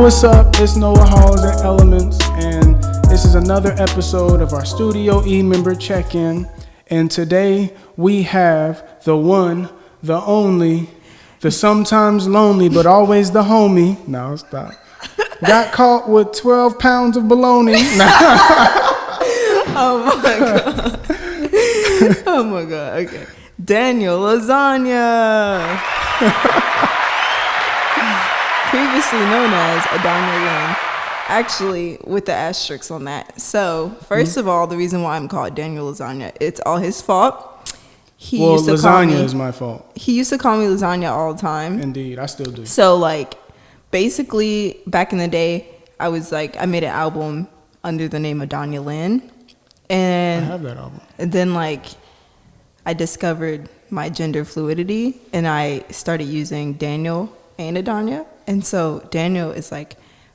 what's up? It's Noah Halls and Elements, and this is another episode of our Studio E member check-in. And today we have the one, the only, the sometimes lonely but always the homie. No, stop. Got caught with 12 pounds of bologna. Oh my god. Oh my god. Okay. Daniel Lasagna. Previously known as Adanya Syephens. Actually, with the asterisks on that. So, first of all, the reason why I'm called Daniel Lasagna, it's all his fault. Lasagna is my fault. He used to call me Lasagna all the time. Indeed, I still do. So, basically, back in the day, I made an album under the name Adanya Lynn. And I have that album. And then, I discovered my gender fluidity, and I started using Daniel and Adanya. And so Daniel is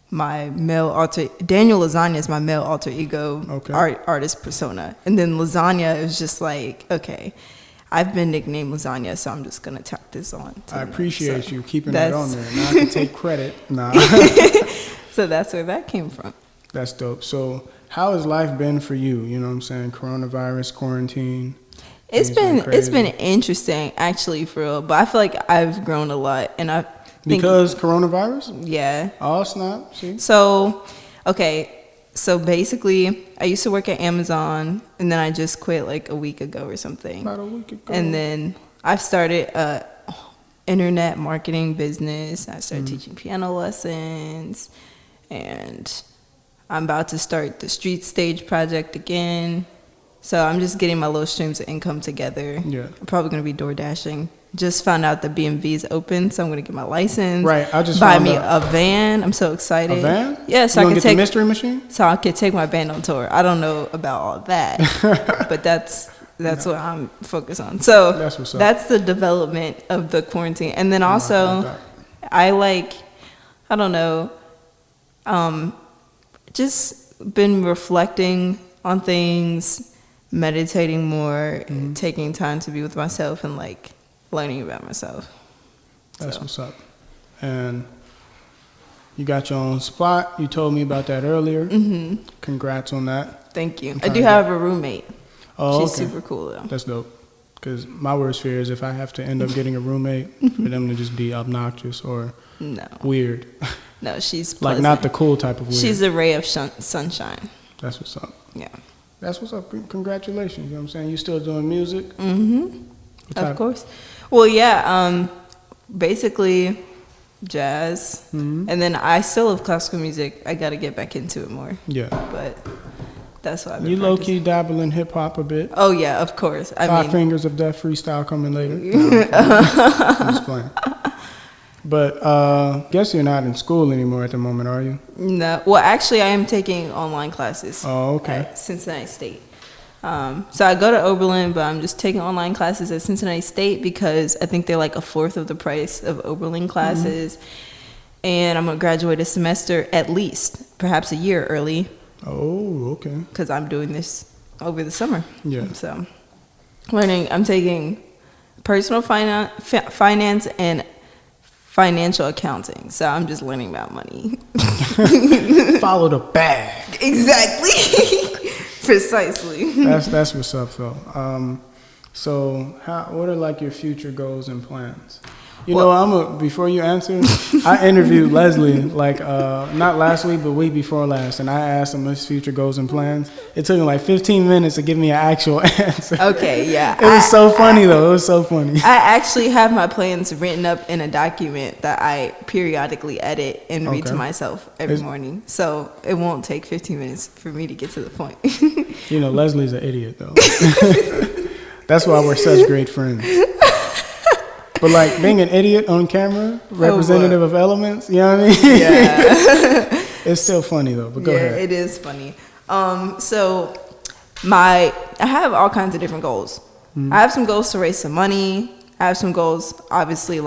my Daniel Lasagna is my male alter ego, artist persona. And then Lasagna is just okay, I've been nicknamed Lasagna, so I'm just going to tack this on. I appreciate you keeping that on there. Now I can take credit. Nah. So that's where that came from. That's dope. So how has life been for you? You know what I'm saying? Coronavirus, quarantine. It's been interesting, actually, for real. But I feel like I've grown a lot, and because coronavirus? Yeah. Oh, snap. See? So basically, I used to work at Amazon, and then I just quit a week ago or something. About a week ago. And then I've started a internet marketing business. I started teaching piano lessons, and I'm about to start the street stage project again. So I'm just getting my little streams of income together. Yeah. I'm probably going to be door dashing. Just found out the BMV is open, so I'm going to get my license. Right, I just buy found me out. A van. I'm so excited. A van? Yeah, so you I can get take the mystery machine. So I could take my band on tour. I don't know about all that, but that's what I'm focused on. So that's what's up. That's the development of the quarantine, and then also I don't know, just been reflecting on things, meditating more, taking time to be with myself, and learning about myself. That's what's up. And you got your own spot. You told me about that earlier. Mm-hmm. Congrats on that. Thank you. I do have a roommate. Oh, she's super cool though. That's dope. Because my worst fear is if I have to end up getting a roommate, for them to just be obnoxious or weird. No, she's pleasant. Not the cool type of weird. She's a ray of sunshine. That's what's up. Yeah. That's what's up. Congratulations. You know what I'm saying? You still doing music? Mm-hmm. Of course. Well, yeah. Basically, jazz, and then I still love classical music. I got to get back into it more. Yeah. But that's what I've been You low key dabble in hip hop a bit. Oh yeah, of course. Five Fingers of Death freestyle coming later. No, I'm just playing. But guess you're not in school anymore at the moment, are you? No. Well, actually, I am taking online classes. Oh, okay. At Cincinnati State. So I go to Oberlin, but I'm just taking online classes at Cincinnati State because I think they're a fourth of the price of Oberlin classes. Mm-hmm. And I'm going to graduate a semester at least, perhaps a year early. Oh, okay. Because I'm doing this over the summer. Yeah. So I'm taking personal finance and financial accounting. So I'm just learning about money. Follow the bag. Exactly. Precisely. That's what's up, though. So, what are your future goals and plans? Before you answer, I interviewed Leslie not last week, but week before last, and I asked him his future goals and plans. It took him 15 minutes to give me an actual answer. Okay, yeah. It was so funny, though. It was so funny. I actually have my plans written up in a document that I periodically edit and read to myself every morning. So it won't take 15 minutes for me to get to the point. Leslie's an idiot, though. That's why we're such great friends. But being an idiot on camera, representative of Elements, you know what I mean? Yeah. It's still funny though, but go ahead. Yeah, it is funny. So I have all kinds of different goals. Mm-hmm. I have some goals to raise some money. I have some goals, obviously,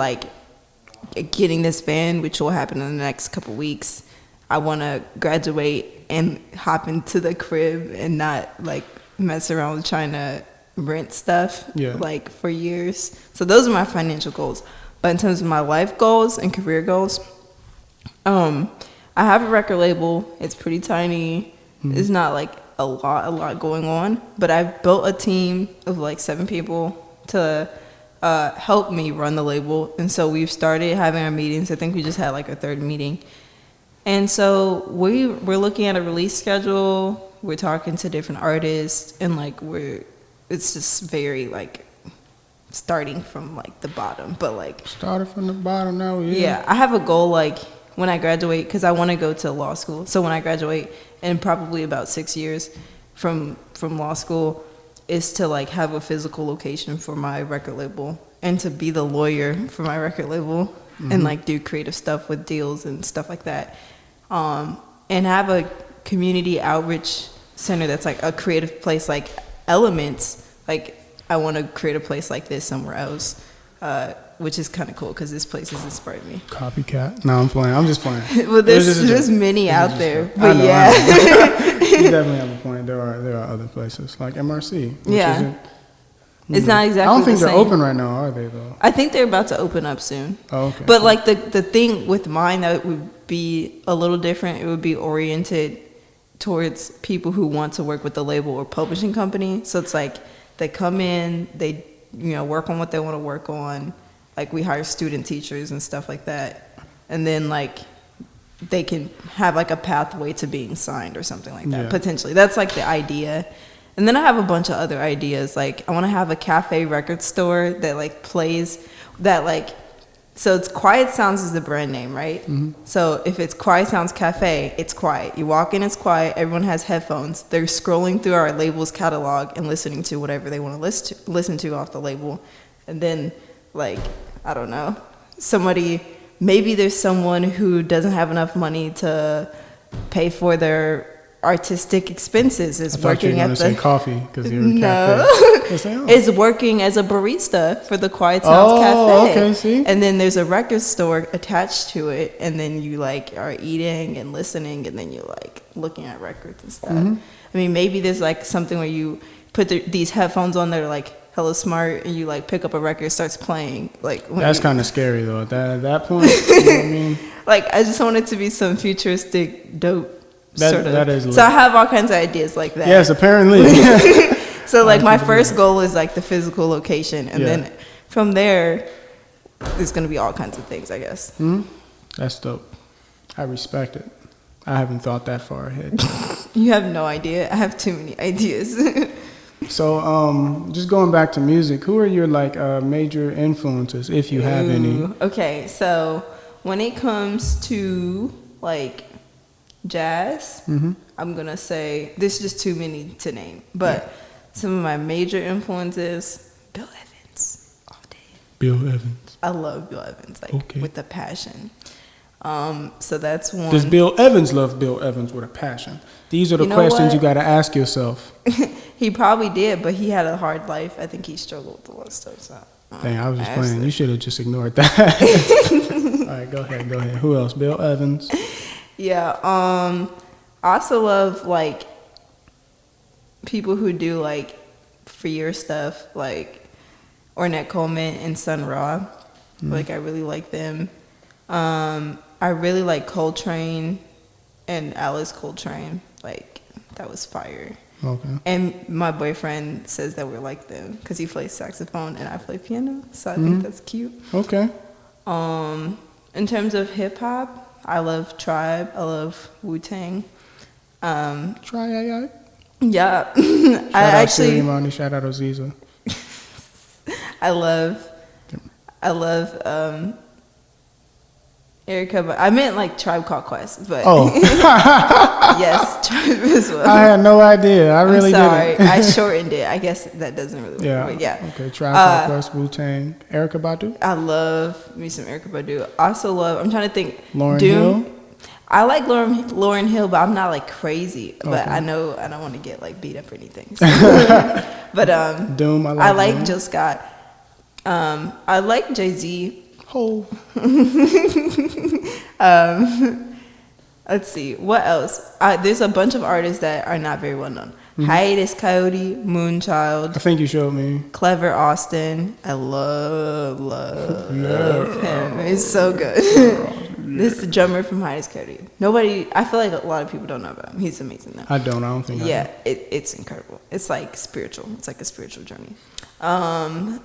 getting this band, which will happen in the next couple weeks. I want to graduate and hop into the crib and not mess around with trying to rent stuff for years. So those are my financial goals. But in terms of my life goals and career goals, I have a record label. It's pretty tiny. Mm-hmm. It's not like a lot going on, but I've built a team of like 7 people to help me run the label. And so we've started having our meetings. I think we just had like our 3rd meeting. And so we're looking at a release schedule. We're talking to different artists, and like it's just very like starting from like the bottom, but like Started from the bottom now. yeah, I have a goal like when I graduate, because I want to go to law school. So when I graduate, in probably about 6 years from law school, is to like have a physical location for my record label and to be the lawyer for my record label and like do creative stuff with deals and stuff like that, and have a community outreach center that's like a creative place like Elements. Like I want to create a place like this somewhere else, which is kind of cool because this place has inspired me. Copycat. No, I'm playing. I'm just playing. Well, there's many out there, but yeah. You definitely have a point. There are other places like MRC. Which it's not exactly. I don't think the they're same. open right now, are they though? I think they're about to open up soon. Oh, okay. But like the thing with mine that would be a little different. It would be oriented towards people who want to work with the label or publishing company. So it's like they come in, they work on what they want to work on. Like we hire student teachers and stuff like that, and then like they can have like a pathway to being signed or something like that. Potentially, that's like the idea. And then I have a bunch of other ideas. Like I want to have a cafe record store that like plays that like. So it's Quiet Sounds is the brand name, right? Mm-hmm. So if it's Quiet Sounds Cafe, it's quiet. You walk in, it's quiet. Everyone has headphones. They're scrolling through our label's catalog and listening to whatever they want to listen to off the label. And then, like, I don't know, maybe there's someone who doesn't have enough money to pay for their artistic expenses is working at the say coffee because you're a cafe. Is working as a barista for the Quiet Sounds Cafe. Okay, see? And then there's a record store attached to it, and then you like are eating and listening, and then you're like looking at records and stuff. I mean, maybe there's like something where you put these headphones on that are like hella smart, and you like pick up a record, it starts playing. Like that's kind of scary though. At that point, you know what I mean? Like I just want it to be some futuristic, dope. That is so I have all kinds of ideas like that. Yes, apparently. So like my first goal is like the physical location, and then from there there's gonna be all kinds of things, I guess. That's dope. I respect it. I haven't thought that far ahead. You have no idea. I have too many ideas. So just going back to music, who are your like major influences, if you have any? Okay, so when it comes to like jazz, I'm gonna say there's just too many to name, but some of my major influences, Bill Evans all day. Bill Evans. I love Bill Evans, like with a passion. So that's one. Does Bill Evans love Bill Evans with a passion? These are the questions you got to ask yourself. He probably did, but he had a hard life. I think he struggled with a lot of stuff. So, dang, I was just playing. You should have just ignored that. All right, go ahead. Who else? Bill Evans. Yeah. I also love like people who do like freer stuff, like Ornette Coleman and Sun Ra. Like I really like them. I really like Coltrane and Alice Coltrane. Like that was fire. Okay. And my boyfriend says that we're like them because he plays saxophone and I play piano. So I think that's cute. Okay. In terms of hip hop, I love Tribe. I love Wu-Tang. Try. Yeah. Shout out Siri, shout out Aziza. I love Erica, but I meant like Tribe Called Quest, but yes, Tribe as well. I had no idea. I really didn't. I shortened it. I guess that doesn't really work. But yeah. Okay, Tribe Called Quest, Wu-Tang, Erykah Badu. I love me some Erykah Badu. I also love. I'm trying to think. Lauryn Doom. Hill. I like Lauryn Hill, but I'm not like crazy. But I know I don't want to get like beat up or anything. So. But Doom. I like Jill Scott. I like Jay-Z. Oh. Let's see what else. There's a bunch of artists that are not very well known. Hiatus Coyote, Moonchild. I think you showed me. Clever Austin. I love him. He's so good. This is the drummer from Highest Cody. I feel like a lot of people don't know about him. He's amazing though. I don't think I do. It's incredible. It's like spiritual. It's like a spiritual journey. I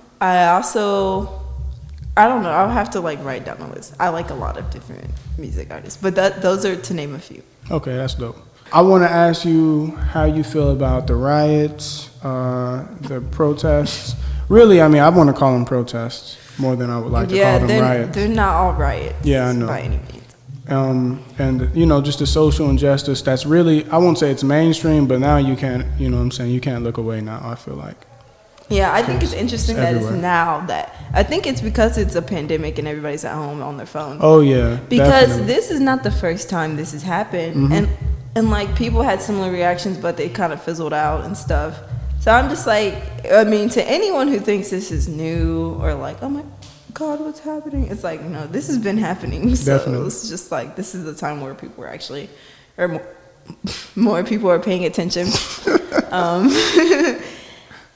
don't know. I'll have to like write down a list. I like a lot of different music artists, but those are to name a few. Okay, that's dope. I want to ask you how you feel about the riots, the protests. Really, I mean, I want to call them protests more than I would like to call them riots. They're not all riots. Yeah, I know. By any means. And just the social injustice that's really, I won't say it's mainstream, but now you can't, you know what I'm saying, you can't look away now, I feel like. Yeah, I think it's interesting that everywhere. it's now that. I think it's because it's a pandemic and everybody's at home on their phone. Oh, yeah. Because definitely. This is not the first time this has happened. Mm-hmm. And like people had similar reactions, but they kind of fizzled out and stuff. So I'm just like, I mean, to anyone who thinks this is new or like, oh my God, what's happening? It's like, no, this has been happening. So Definitely. it's just like, this is the time where people are actually, or more people are paying attention.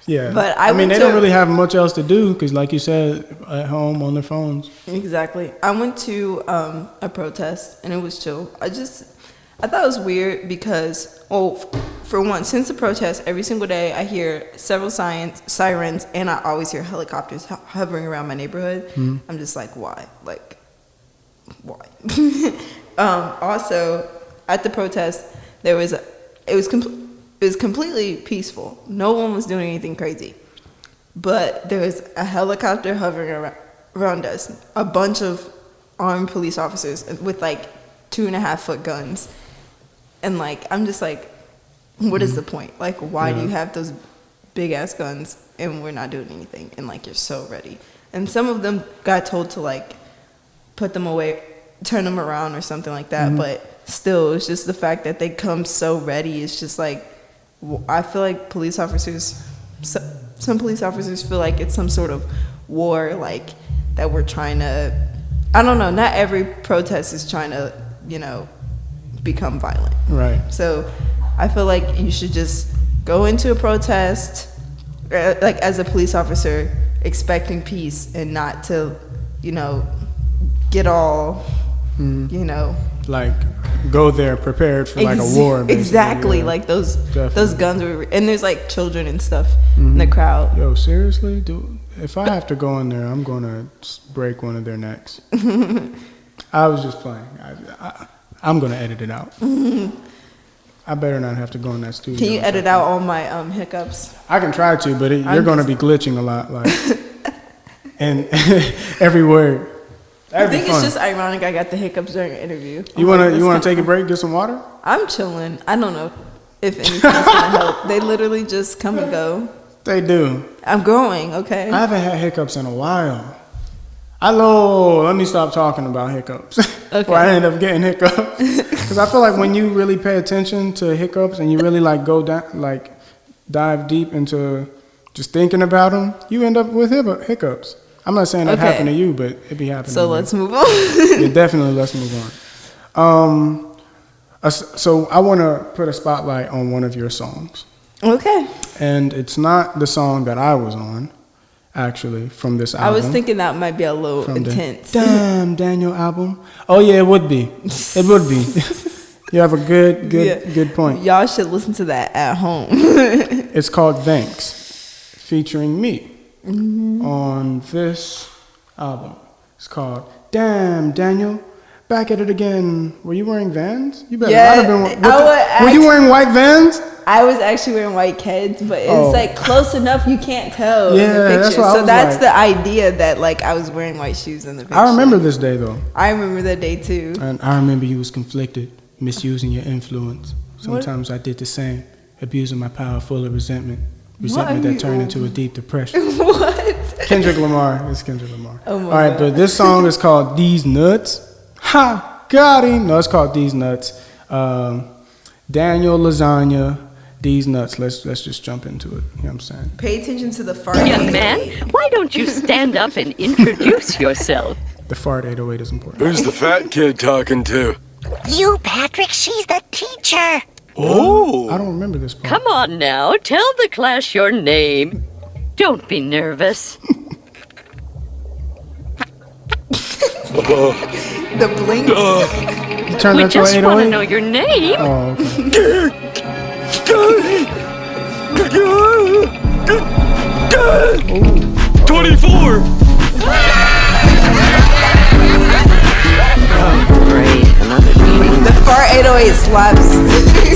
Yeah, but I mean, they don't really have much else to do because, like you said, at home on their phones. Exactly. I went to a protest and it was chill. I thought it was weird because, well, for one, since the protest, every single day I hear several sirens and I always hear helicopters hovering around my neighborhood. Mm-hmm. I'm just like, why? Like, why? Also, at the protest, it was completely peaceful. No one was doing anything crazy. But there was a helicopter hovering around us. A bunch of armed police officers with like 2.5-foot guns. And like, I'm just like, what is the point? Like, why do you have those big ass guns and we're not doing anything? And like, you're so ready. And some of them got told to like, put them away, turn them around or something like that. Mm-hmm. But still, it's just the fact that they come so ready. It's just like, I feel like police officers, some police officers feel like it's some sort of war, like that we're trying to, I don't know, not every protest is trying to, become violent. Right. So I feel like you should just go into a protest, like as a police officer, expecting peace and not to, get all, like go there prepared for like a war. Basically. Exactly, Yeah. like those Definitely. guns were, and there's like children and stuff in the crowd. Yo, seriously, dude. If I have to go in there, I'm gonna break one of their necks. I was just playing. I'm gonna edit it out. I better not have to go in that studio. Can you edit out all my hiccups? I can try to, but you're gonna be glitching a lot, like, and every word. I think it's just ironic I got the hiccups during an interview. You wanna take a break, get some water? I'm chilling. I don't know if anything's gonna help. They literally just come and go. They do. I'm growing, okay? I haven't had hiccups in a while. Let me stop talking about hiccups. Okay. Before I end up getting hiccups. Because I feel like when you really pay attention to hiccups and you really like go down, like dive deep into just thinking about them, you end up with hiccups. I'm not saying that happened to you, but it be happening. So let's move on. Yeah, definitely let's move on. So I want to put a spotlight on one of your songs. Okay. And it's not the song that I was on, actually, from this album. I was thinking that might be a little intense. The Damn Daniel album. Oh yeah, it would be. It would be. You have a good point. Y'all should listen to that at home. It's called Thanks, featuring me on this album. It's called Damn Daniel. Back at it again. Were you wearing Vans? You better not have been. Were you wearing white Vans? I was actually wearing white Keds, but it's like close enough you can't tell in the picture. That's what I was that's like. the idea that like I was wearing white shoes in the picture. I remember this day though. I remember that day too. And I remember you was conflicted, misusing your influence. Sometimes I did the same, abusing my power full of resentment. Resentment that turned into a deep depression. What? Kendrick Lamar. It's Kendrick Lamar. Oh my All right, God. but this song is called These Nuts. Ha! Got him. No, it's called These Nuts. Daniel Lasagna. These nuts. Let's just jump into it. You know what I'm saying? Pay attention to the fart. Young man, why don't you stand up and introduce yourself? The fart 808 is important. Who's the fat kid talking to? You, Patrick, she's the teacher. Oh! I don't remember this part. Come on now, tell the class your name. Don't be nervous. The blinks. You turned We that to an just want to 808? know your name. Oh, okay. 24! Great, another meeting. The far 808 slaps.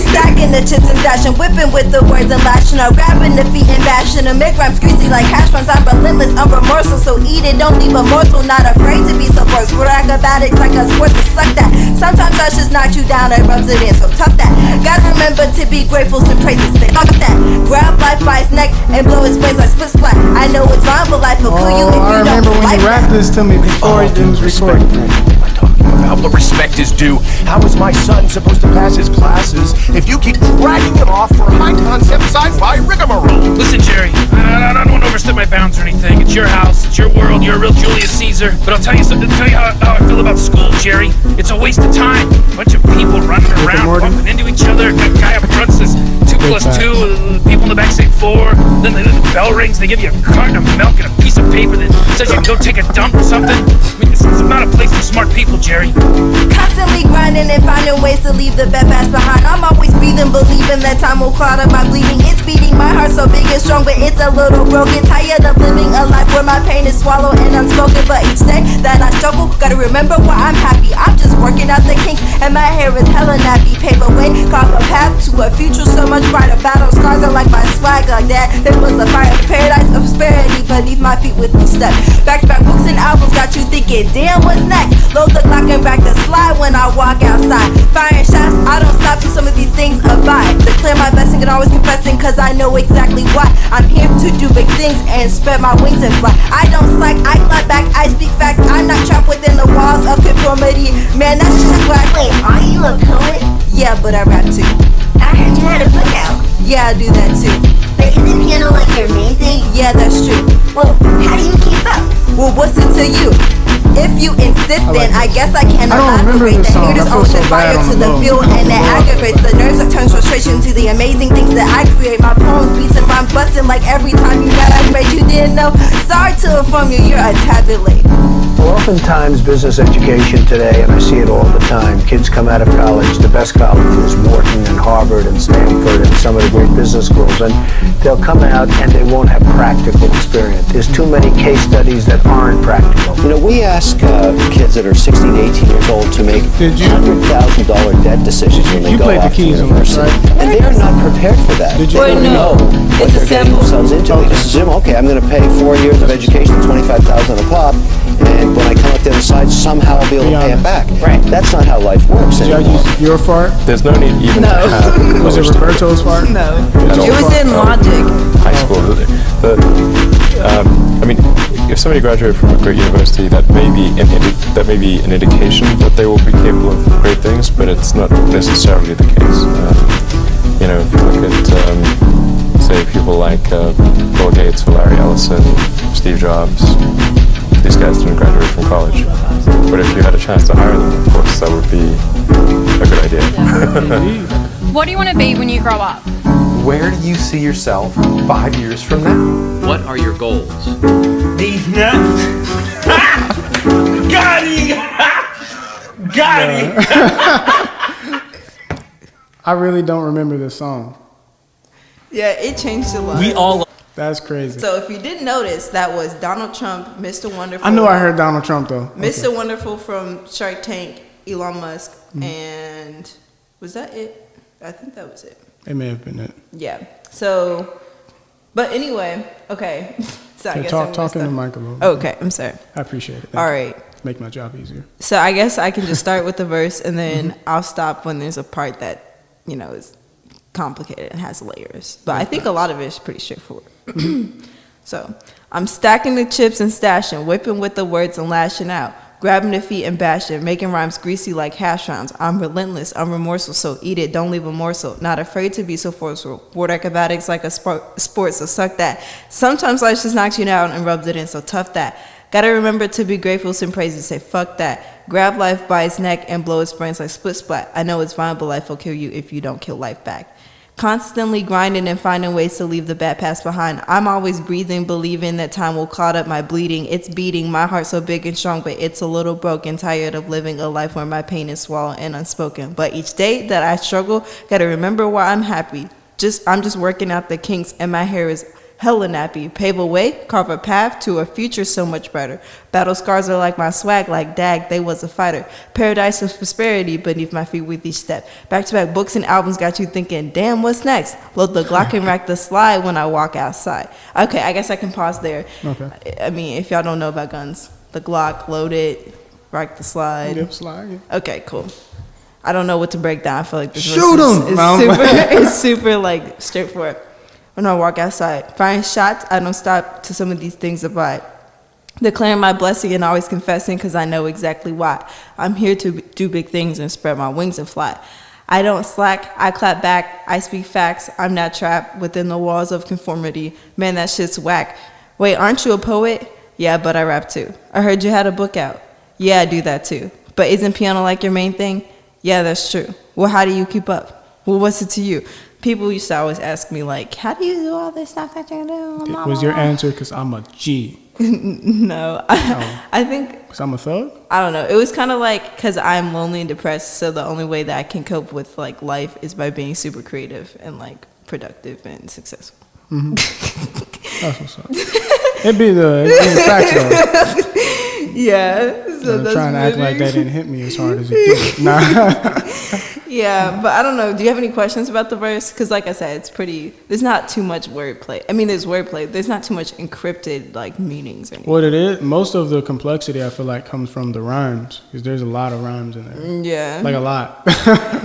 Stacking the chips and stashing, whipping with the words and lashing out, grabbing the feet and bashing them. Make rhymes greasy like hash browns. I'm relentless, I'm remorseful, so eat it, don't leave a morsel. Not afraid to be so forced. We're acrobatics like a sport, so suck that. Sometimes I just knock you down and rubs it in, so tough that. Gotta remember to be grateful, some praises, say fuck that. Grab life by its neck and blow its brains like split splat. I know it's wrong, but life will kill you if I you don't remember when like you rapped that. this to me before it was recorded. What am I talking about? What respect is due? How is my son supposed to pass his classes if you keep dragging him off for high-concept sci-fi rigmarole? Listen, Jerry, I don't want to overstep my bounds or anything. It's your house, it's your world, you're a real Julius Caesar. But I'll tell you something, how I feel about school, Jerry. It's a waste of time. Bunch of people running around, Morty. bumping into each other. Guy up front says 2 plus 2, people in the back say 4. Then the bell rings, they give you a carton of milk and a piece of paper that says you can go take a dump or something. I mean, it's not a place for smart people, Jerry. Constantly grinding and finding ways to leave the bad past behind. I'm always breathing, believing that time will cloud up my bleeding. It's beating, my heart so big and strong, but it's a little broken. Tired of living a life where my pain is swallowed and unspoken. But each day that I struggle, gotta remember why I'm happy. I'm just working out the kinks, and my hair is hella nappy. Pave a way, carve a path to a future so much brighter. Battle scars are like my swag, like that. There was a fire, paradise of prosperity beneath my feet with each step. Back-to-back books and albums got you thinking, damn, what's next? Load the clock and back the slide when I walk outside. Firing shots, I don't stop till some of these things abide. Declare my blessing and always confessing, cause I know exactly why. I'm here to do big things and spread my wings and fly. I don't slack, I clap back, I speak facts. I'm not trapped within the walls of conformity. Man, that's just whack. Wait, are you a poet? Yeah, but I rap too. I heard you had a book out. Yeah, I do that too. But isn't piano like your main thing? Yeah, that's true. Well, how do you keep up? Well, what's it to you? If you insist, then I guess I can I don't remember elaborate. this The song. haters I feel always so set fire bad on to the the low. fuel, and that aggravates the nerves that turns frustration to the amazing things that I create. My poems, beats, and rhymes busting like every time you got afraid you didn't know. Sorry to inform you, you're a tad bit late. Well, oftentimes business education today, and I see it all the time, kids come out of college, the best colleges, Wharton and Harvard and Stanford and some of the great business schools, and they'll come out and they won't have practical experience. There's too many case studies that aren't practical. You know, we ask kids that are 16 to 18 years old to make Did you- $100,000 debt decisions when they You go played the off to keys on this, university. right? And they are not prepared for that. Did you- They don't Well, no. know what It's a they're getting sample. themselves into. They just assume, okay, I'm going to pay 4 years of education, $25,000 a pop, and when I come up the other side, somehow I'll be able to pay it back. Right. That's not how life works Did y'all anymore. use your fart? There's no need even No. to have Was it college degree. Roberto's fart? No. At all. It was in logic. High school. I mean, if somebody graduated from a great university, that may be an indication that they will be capable of great things, but it's not necessarily the case. You know, if you look at, say, people like Bill Gates or Larry Ellison, Steve Jobs, these guys didn't graduate from college. But if you had a chance to hire them, of course, that would be a good idea. What do you want to be when you grow up? Where do you see yourself 5 years from now? What are your goals? These nuts. Got him! Got him! I really don't remember this song. Yeah, it changed a lot. We all That's crazy. So if you didn't notice, that was Donald Trump, Mr. Wonderful. I knew I heard Donald Trump though. Mr. Wonderful from Shark Tank, Elon Musk, and was that it? I think that was it. It may have been it. Yeah. So, but anyway, okay. So I Okay, guess talk in the mic a little bit. Okay, I'm sorry. I appreciate it. All right. Make my job easier. So I guess I can just start with the verse, and then I'll stop when there's a part that is complicated and has layers. But I think a lot of it is pretty straightforward. So I'm stacking the chips and stashing, whipping with the words and lashing out, grabbing the feet and bashing, making rhymes greasy like hash browns. I'm relentless, I'm remorseful, so eat it, don't leave a morsel. Not afraid to be so forceful. Word acrobatics like a sport, so suck that. Sometimes life just knocks you down and rubs it in, so tough that. Gotta remember to be grateful, sing praises, say fuck that. Grab life by its neck and blow its brains like split splat. I know it's fine, but life will kill you if you don't kill life back. Constantly grinding and finding ways to leave the bad past behind. I'm always breathing, believing that time will clot up my bleeding. It's beating, my heart so big and strong, but it's a little broken. Tired of living a life where my pain is swallowed and unspoken. But each day that I struggle, gotta remember why I'm happy. I'm just working out the kinks, and my hair is hella nappy. Pave a way, carve a path to a future so much brighter. Battle scars are like my swag, like dag, they was a fighter. Paradise of prosperity beneath my feet with each step. Back-to-back books and albums got you thinking, damn, what's next? Load the Glock and rack the slide when I walk outside. Okay, I guess I can pause there. Okay. I mean, if y'all don't know about guns, the Glock, load it, rack the slide. Yep, slide. Okay, cool. I don't know what to break down. I feel like this Shoot 'em! is super like straightforward. When I walk outside, firing shots, I don't stop till some of these things abide. Declaring my blessing and always confessing, because I know exactly why. I'm here to do big things and spread my wings and fly. I don't slack, I clap back, I speak facts. I'm not trapped within the walls of conformity. Man, that shit's whack. Wait, aren't you a poet? Yeah, but I rap too. I heard you had a book out. Yeah, I do that too. But isn't piano like your main thing? Yeah, that's true. Well, how do you keep up? Well, what's it to you? People used to always ask me, like, how do you do all this stuff that you do? Was your answer because I'm a G? No. I think... Because I'm a thug? I don't know. It was kind of like, because I'm lonely and depressed, so the only way that I can cope with, like, life is by being super creative and, like, productive and successful. Mm-hmm. That's what's up. It'd be the facts, though. Yeah. So that's trying to act like that didn't hit me as hard as it did. Nah. Yeah, but I don't know. Do you have any questions about the verse? Because like I said, it's pretty, there's not too much wordplay. I mean, there's wordplay. There's not too much encrypted, like, meanings or anything. What it is, most of the complexity, I feel like, comes from the rhymes. Because there's a lot of rhymes in there. Yeah. Like a lot.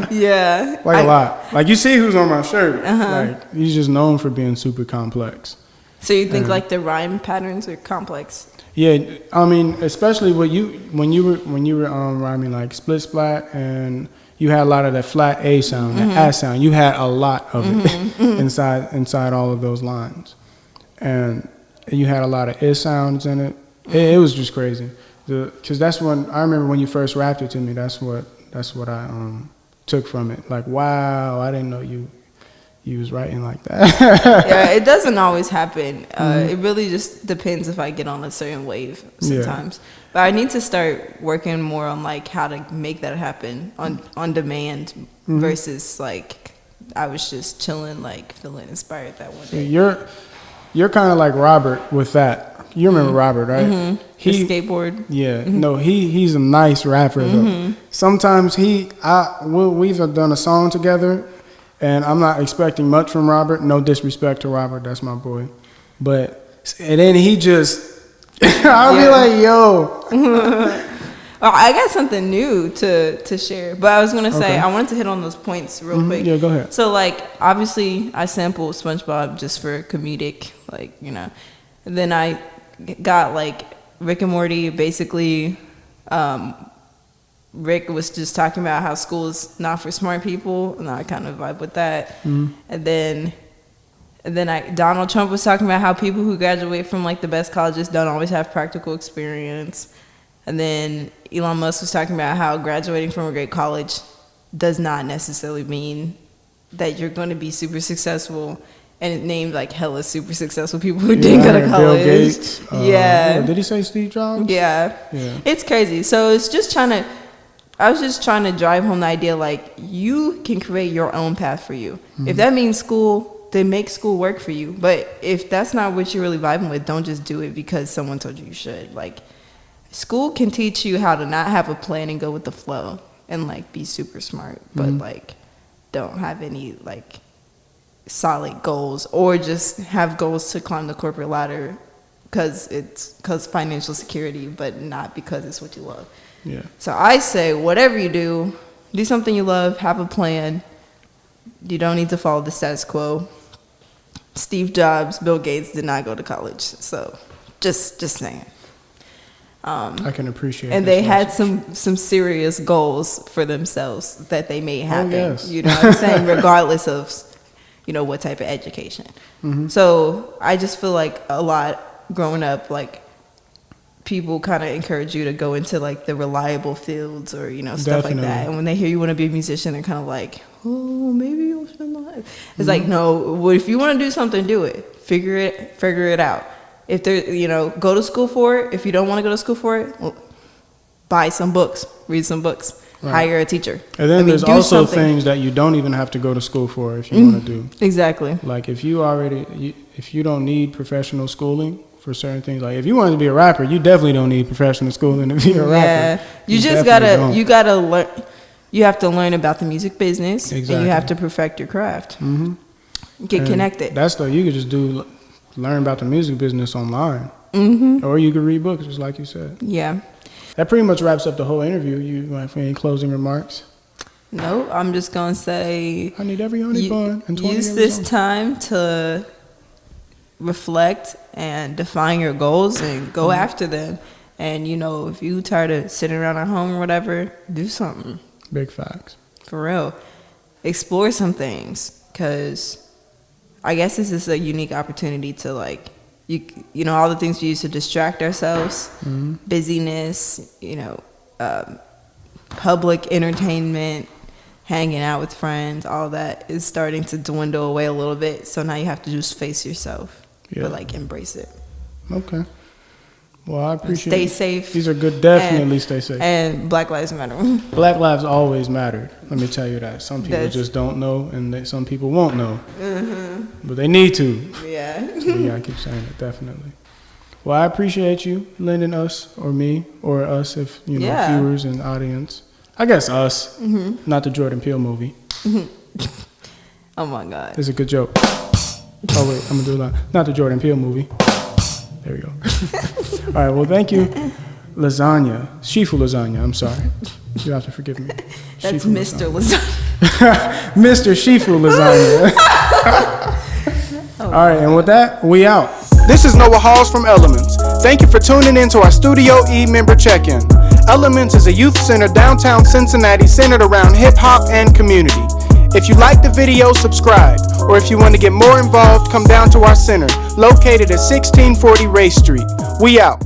Yeah. Like a lot. Like, you see who's on my shirt. Like, he's just known for being super complex. So you think, like, the rhyme patterns are complex? Yeah, I mean, especially when you were rhyming like split splat, and you had a lot of that flat A sound, that A sound. You had a lot of it inside all of those lines, and you had a lot of I sounds in it. It was just crazy, because that's when I remember when you first rapped it to me. That's what I took from it. Like, wow, I didn't know you was writing like that. Yeah, it doesn't always happen. It really just depends if I get on a certain wave sometimes. Yeah. But I need to start working more on, like, how to make that happen on demand versus, like, I was just chilling, like, feeling inspired that one day. You're kind of like Robert with that. You remember Robert, right? He skateboard. Yeah. No, he's a nice rapper though. Sometimes we've done a song together. And I'm not expecting much from Robert. No disrespect to Robert, that's my boy. And then he just, I'll be like, yo. Well, I got something new to share. But I was going to say, I wanted to hit on those points real quick. Yeah, go ahead. So, like, obviously, I sampled SpongeBob just for comedic, like, you know. And then I got, like, Rick and Morty, basically, Rick was just talking about how school is not for smart people, and I kind of vibe with that. And then Donald Trump was talking about how people who graduate from, like, the best colleges don't always have practical experience. And then Elon Musk was talking about how graduating from a great college does not necessarily mean that you're going to be super successful. And it named, like, hella super successful people who didn't go to college. Bill Gates. Did he say Steve Jobs? Yeah. It's crazy. So it's just I was just trying to drive home the idea, like, you can create your own path for you. If that means school, then make school work for you. But if that's not what you're really vibing with, don't just do it because someone told you should. Like, school can teach you how to not have a plan and go with the flow and, like, be super smart. But, like, don't have any, like, solid goals, or just have goals to climb the corporate ladder because financial security, but not because it's what you love. Yeah. So I say, whatever you do something you love, have a plan. You don't need to follow the status quo. Steve Jobs, Bill Gates did not go to college, so just saying. I can appreciate. And they had some serious goals for themselves that they made happen. Oh, yes. You know what I'm saying? Regardless of, you know, what type of education. So I just feel like a lot growing up, like, people kind of encourage you to go into, like, the reliable fields or, you know, stuff like that. And when they hear you want to be a musician, they're kind of like, oh, maybe you'll spend the life. It's like, no, well, if you want to do something, do it. Figure it out. If there, go to school for it. If you don't want to go to school for it, well, buy some books, read some books, hire a teacher. And then there's also things that you don't even have to go to school for if you want to do. Exactly. Like if you don't need professional schooling for certain things, like if you want to be a rapper, you definitely don't need professional schooling to be a rapper. Yeah, you just gotta learn. You have to learn about the music business, and you have to perfect your craft. Get connected. You could just learn about the music business online, or you could read books, just like you said. Yeah. That pretty much wraps up the whole interview. You have any closing remarks? No, I'm just gonna say I need every honey bun and 20 use this time to reflect and define your goals and go after them. And if you tired of sitting around at home or whatever, do something. Big facts. For real. Explore some things, because I guess this is a unique opportunity to all the things we use to distract ourselves, busyness, public entertainment, hanging out with friends, all that is starting to dwindle away a little bit. So now you have to just face yourself, but embrace it. Okay. Well, I appreciate Stay safe. These are good. Definitely stay safe. And Black Lives Matter. Black lives always mattered. Let me tell you that. Some people just don't know, and some people won't know. But they need to. Yeah. So we gotta keep saying it, definitely. Well, I appreciate you lending us, or me, or us, if viewers and audience. I guess us, not the Jordan Peele movie. Oh my God. It's a good joke. Oh wait, I'm gonna do a line. Not the Jordan Peele movie. There we go. All right, well, thank you. Lasagna. Shifu Lasagna, I'm sorry. You have to forgive me. That's Shifu Mr. Lasagna. Mr. Shifu Lasagna. All right, and with that, we out. This is Noah Halls from Elements. Thank you for tuning in to our Studio E member check-in. Elements is a youth center downtown Cincinnati centered around hip-hop and community. If you like the video, subscribe. Or if you want to get more involved, come down to our center, located at 1640 Ray Street. We out.